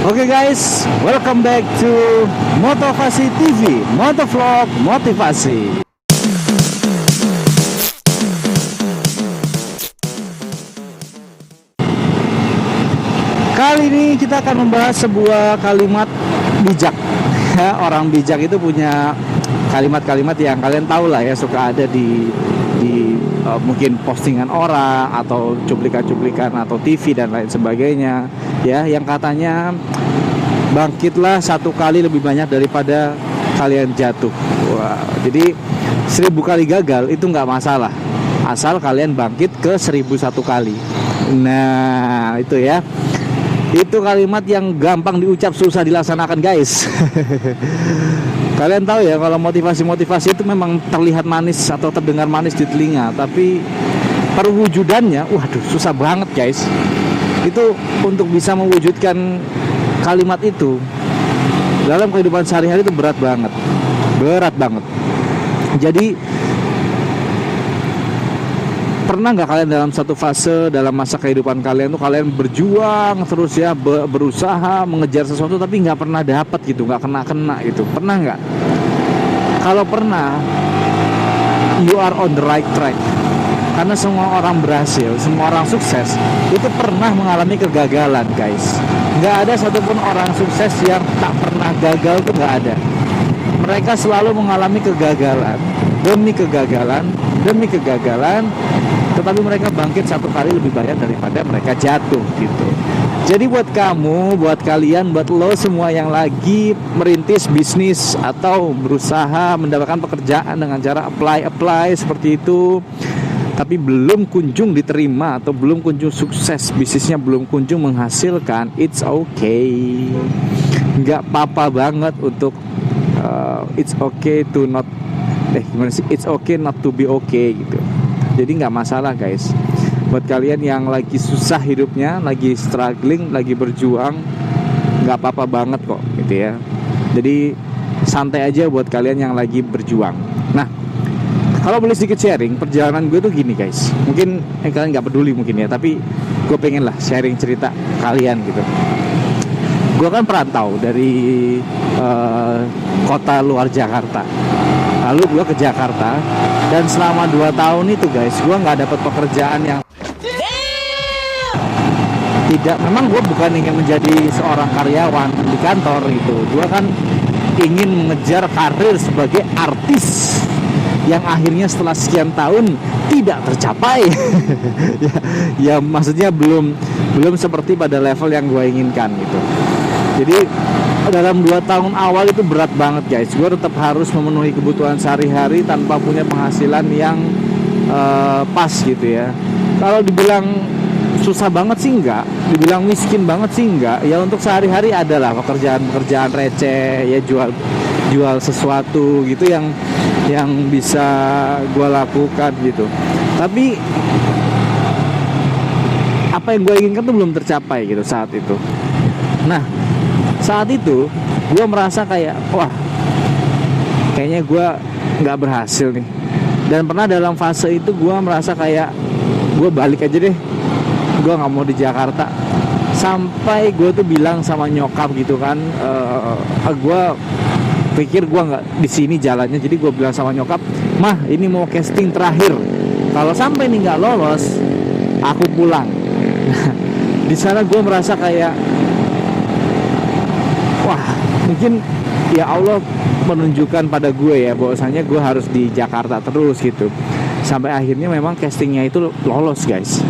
Oke guys, welcome back to Motivasi TV, Motovlog Motivasi. Kali ini kita akan membahas sebuah kalimat bijak. Orang bijak itu punya kalimat-kalimat yang kalian tahu lah ya, suka ada di mungkin postingan orang atau cuplikan-cuplikan atau TV dan lain sebagainya ya, yang katanya bangkitlah 1 kali lebih banyak daripada kalian jatuh. Wah, jadi 1000 kali gagal itu nggak masalah asal kalian bangkit ke 1001 kali. Nah itu ya, itu kalimat yang gampang diucap susah dilaksanakan guys. Kalian tahu ya, kalau motivasi-motivasi itu memang terlihat manis atau terdengar manis di telinga, tapi perwujudannya, waduh, susah banget guys. Itu untuk bisa mewujudkan kalimat itu dalam kehidupan sehari-hari itu berat banget. Jadi pernah nggak kalian dalam satu fase dalam masa kehidupan kalian tuh kalian berjuang terus ya, berusaha mengejar sesuatu tapi nggak pernah dapat gitu, nggak kena gitu? Pernah nggak? Kalau pernah, you are on the right track. Karena semua orang berhasil, semua orang sukses itu pernah mengalami kegagalan guys. Nggak ada satupun orang sukses yang tak pernah gagal, tuh nggak ada. Mereka selalu mengalami kegagalan demi kegagalan, tetapi mereka bangkit 1 kali lebih banyak daripada mereka jatuh gitu. Jadi buat kamu, buat kalian, buat lo semua yang lagi merintis bisnis atau berusaha mendapatkan pekerjaan dengan cara apply seperti itu, tapi belum kunjung diterima atau belum kunjung sukses, bisnisnya belum kunjung menghasilkan, it's okay. Nggak apa-apa banget untuk it's okay to not it's okay not to be okay gitu. Jadi nggak masalah guys. Buat kalian yang lagi susah hidupnya, lagi struggling, lagi berjuang, nggak apa-apa banget kok gitu ya. Jadi santai aja buat kalian yang lagi berjuang. Nah, kalau boleh sedikit sharing, perjalanan gue tuh gini guys. Mungkin kalian nggak peduli mungkin ya, tapi gue pengen lah sharing cerita kalian gitu. Gue kan perantau dari kota luar Jakarta. Lalu gue ke Jakarta, dan selama 2 tahun itu guys, gue nggak dapat pekerjaan yang tidak. Memang gue bukan ingin menjadi seorang karyawan di kantor gitu. Gue kan ingin mengejar karir sebagai artis yang akhirnya setelah sekian tahun tidak tercapai. ya maksudnya belum seperti pada level yang gue inginkan gitu. Jadi dalam 2 tahun awal itu berat banget guys. Gue tetap harus memenuhi kebutuhan sehari-hari tanpa punya penghasilan yang pas gitu ya. Kalau dibilang susah banget sih enggak, dibilang miskin banget sih enggak. Ya untuk sehari-hari adalah pekerjaan receh ya, jual sesuatu gitu yang bisa gue lakukan gitu. Tapi apa yang gue inginkan tuh belum tercapai gitu saat itu. Nah, saat itu gue merasa kayak, wah, kayaknya gue nggak berhasil nih. Dan pernah dalam fase itu gue merasa kayak, gue balik aja deh, gue nggak mau di Jakarta. Sampai gue tuh bilang sama nyokap gitu kan, gue pikir gue nggak di sini jalannya. Jadi gue bilang sama nyokap, mah ini mau casting terakhir, kalau sampai nih nggak lolos, aku pulang. Di sana gue merasa kayak, wah, mungkin ya Allah menunjukkan pada gue ya bahwasanya gue harus di Jakarta terus gitu. Sampai akhirnya memang castingnya itu lolos guys.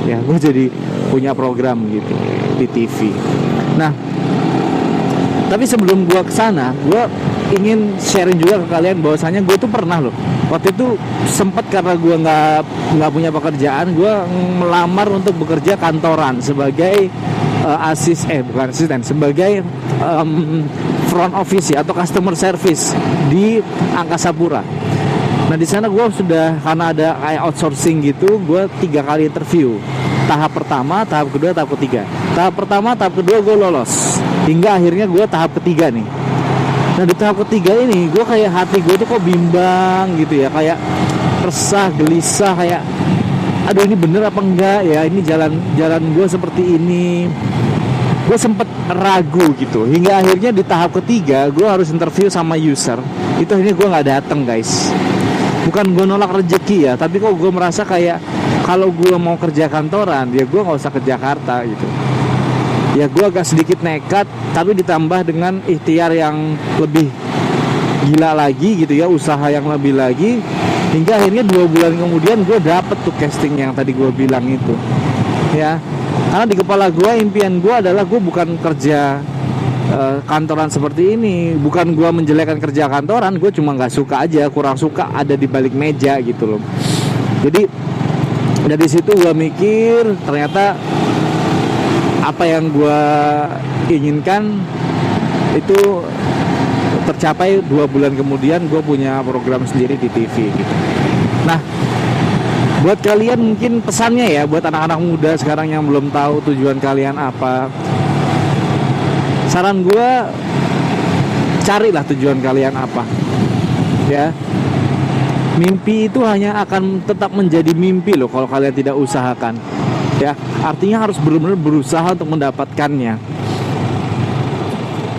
Ya, gue jadi punya program gitu di TV. Nah, tapi sebelum gue kesana, gue ingin sharing juga ke kalian bahwasanya gue tuh pernah loh. Waktu itu sempat karena gue nggak punya pekerjaan, gue melamar untuk bekerja kantoran sebagai bukan asisten, sebagai front office ya, atau customer service di Angkasa Pura. Nah di sana gue sudah, karena ada kayak outsourcing gitu, gue 3 kali interview. Tahap pertama, tahap kedua, tahap ketiga. Tahap pertama, tahap kedua gue lolos, hingga akhirnya gue tahap ketiga nih. Nah di tahap ketiga ini gue kayak hati gue tuh kok bimbang gitu ya, kayak resah, gelisah, kayak aduh ini bener apa enggak ya, ini jalan gue seperti ini. gue sempet ragu gitu, hingga akhirnya di tahap ketiga gue harus interview sama user. Itu akhirnya gue nggak dateng guys. Bukan gue nolak rezeki ya, tapi kok gue merasa kayak kalau gue mau kerja kantoran ya gue nggak usah ke Jakarta gitu. Ya gue agak sedikit nekat, tapi ditambah dengan ikhtiar yang lebih gila lagi gitu ya, usaha yang lebih lagi, hingga akhirnya 2 bulan kemudian gue dapet tuh casting yang tadi gue bilang itu ya. Karena di kepala gue, impian gue adalah gue bukan kerja kantoran seperti ini. Bukan gue menjelekkan kerja kantoran, gue cuma gak suka aja, kurang suka ada di balik meja gitu loh. Jadi dari situ gue mikir, ternyata apa yang gue inginkan itu tercapai. 2 bulan kemudian gue punya program sendiri di TV gitu. Nah, buat kalian mungkin pesannya ya, buat anak-anak muda sekarang yang belum tahu tujuan kalian apa, saran gue, carilah tujuan kalian apa ya. Mimpi itu hanya akan tetap menjadi mimpi loh kalau kalian tidak usahakan ya. Artinya harus benar-benar berusaha untuk mendapatkannya.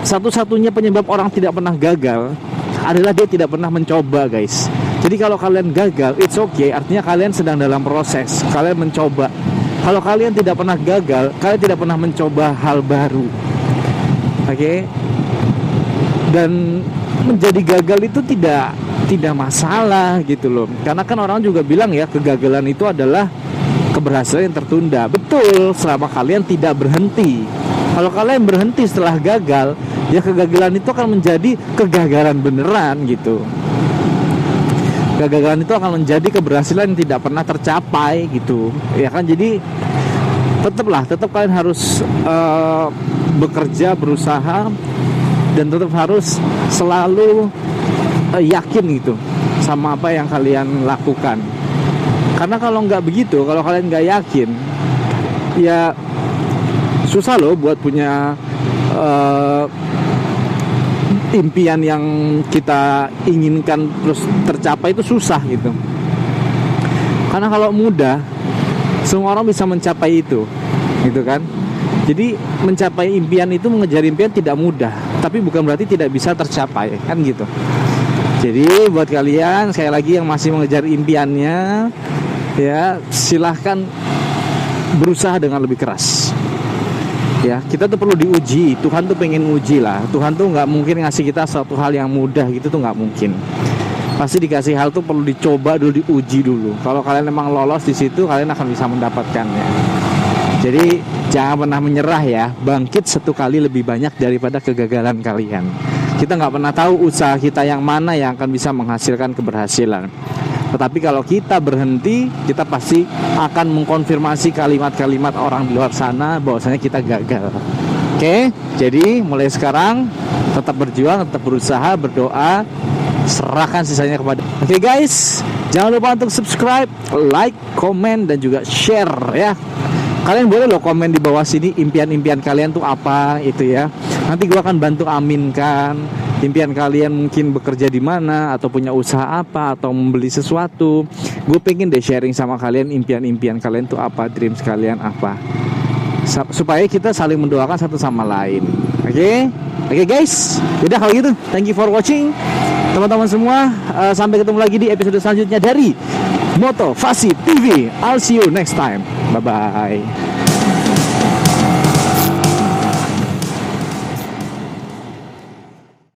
Satu-satunya penyebab orang tidak pernah gagal adalah dia tidak pernah mencoba guys. Jadi kalau kalian gagal, it's okay, artinya kalian sedang dalam proses, kalian mencoba. Kalau kalian tidak pernah gagal, kalian tidak pernah mencoba hal baru. Oke? Dan menjadi gagal itu tidak masalah gitu loh. Karena kan orang juga bilang ya, kegagalan itu adalah keberhasilan yang tertunda. Betul, selama kalian tidak berhenti. Kalau kalian berhenti setelah gagal, ya kegagalan itu akan menjadi kegagalan beneran gitu. Kegagalan itu akan menjadi keberhasilan yang tidak pernah tercapai gitu. Ya kan, jadi tetap kalian harus bekerja, berusaha, dan tetap harus selalu yakin gitu sama apa yang kalian lakukan. Karena kalau nggak begitu, kalau kalian nggak yakin, ya susah loh buat punya impian yang kita inginkan terus tercapai, itu susah gitu. Karena kalau mudah, semua orang bisa mencapai itu gitu kan. Jadi mencapai impian itu, mengejar impian tidak mudah, tapi bukan berarti tidak bisa tercapai kan gitu. Jadi buat kalian sekali lagi yang masih mengejar impiannya, ya silahkan berusaha dengan lebih keras. Ya, kita tuh perlu diuji. Tuhan tuh pengen uji lah. Tuhan tuh nggak mungkin ngasih kita suatu hal yang mudah gitu, tuh nggak mungkin. Pasti dikasih hal tuh perlu dicoba dulu, diuji dulu. Kalau kalian memang lolos di situ, kalian akan bisa mendapatkannya. Jadi jangan pernah menyerah ya. Bangkit 1 kali lebih banyak daripada kegagalan kalian. Kita nggak pernah tahu usaha kita yang mana yang akan bisa menghasilkan keberhasilan. Tetapi kalau kita berhenti, kita pasti akan mengkonfirmasi kalimat-kalimat orang di luar sana bahwasanya kita gagal. Oke, jadi mulai sekarang tetap berjuang, tetap berusaha, berdoa, serahkan sisanya kepada. Oke guys, jangan lupa untuk subscribe, like, komen, dan juga share ya. Kalian boleh loh komen di bawah sini impian-impian kalian tuh apa itu ya. Nanti gue akan bantu aminkan. Impian kalian mungkin bekerja di mana, atau punya usaha apa, atau membeli sesuatu. Gue pengen deh sharing sama kalian impian-impian kalian tuh apa, dreams kalian apa, supaya kita saling mendoakan satu sama lain. Oke guys, yaudah kalau gitu, thank you for watching teman-teman semua. Sampai ketemu lagi di episode selanjutnya dari Motovasi TV. I'll see you next time. Bye bye.